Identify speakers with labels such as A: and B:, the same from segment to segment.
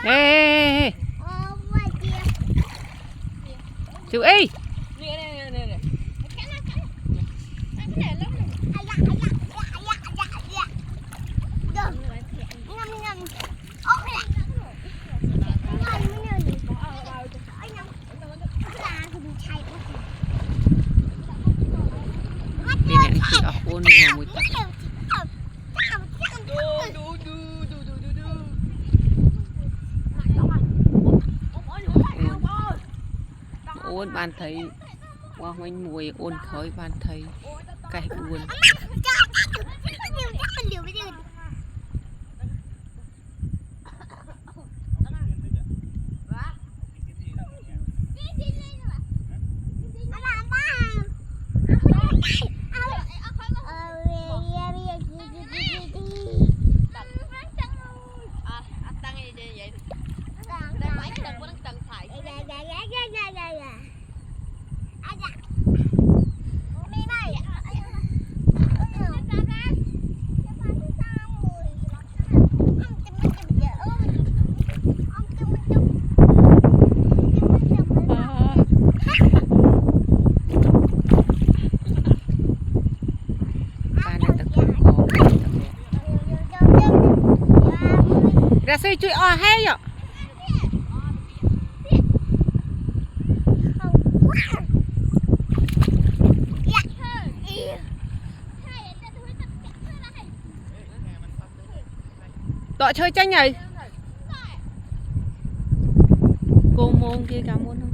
A: Ê, chú y. Đi nè, chị ở ôn ngồi mùi tóc. Ôn ban thấy qua hoành mùi ôn khói ban thấy cái buồn. Ra xây chui o hay nhở. Tọa chơi tranh nhảy. Cô môn kia cả môn không?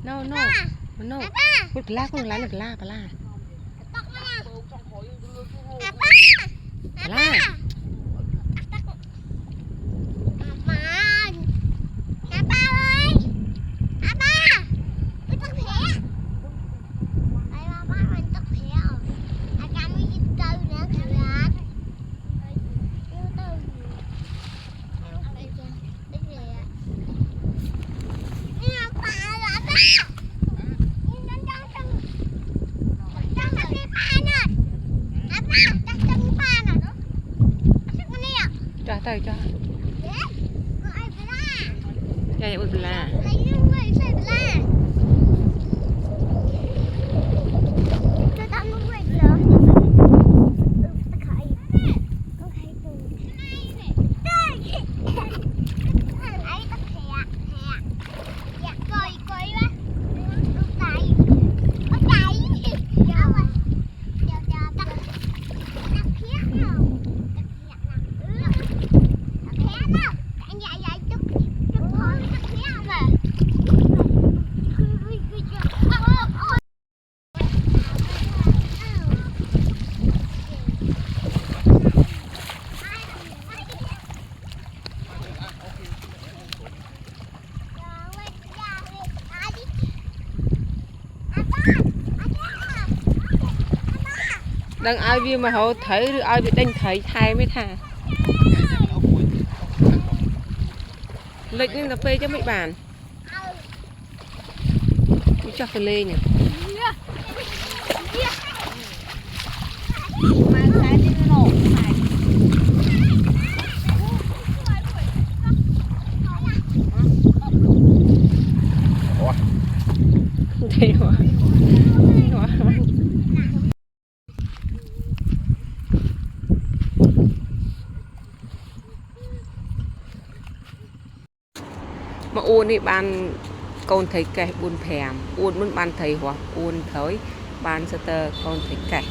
A: No, no, no. Lực la, lực la, bà la. Bà la. Cho tay cho. Vậy bự là. Đang ai vì mà họ thấy ai bị đánh thấy thay mới thà lịch nên cà phê cho mấy bàn cho cái lê nhỉ. Thế hả? Mà ôn đi ban con thấy cái buồn thèm ôn muốn ban thầy hoặc ôn thấy ban sơ tơ con thấy cái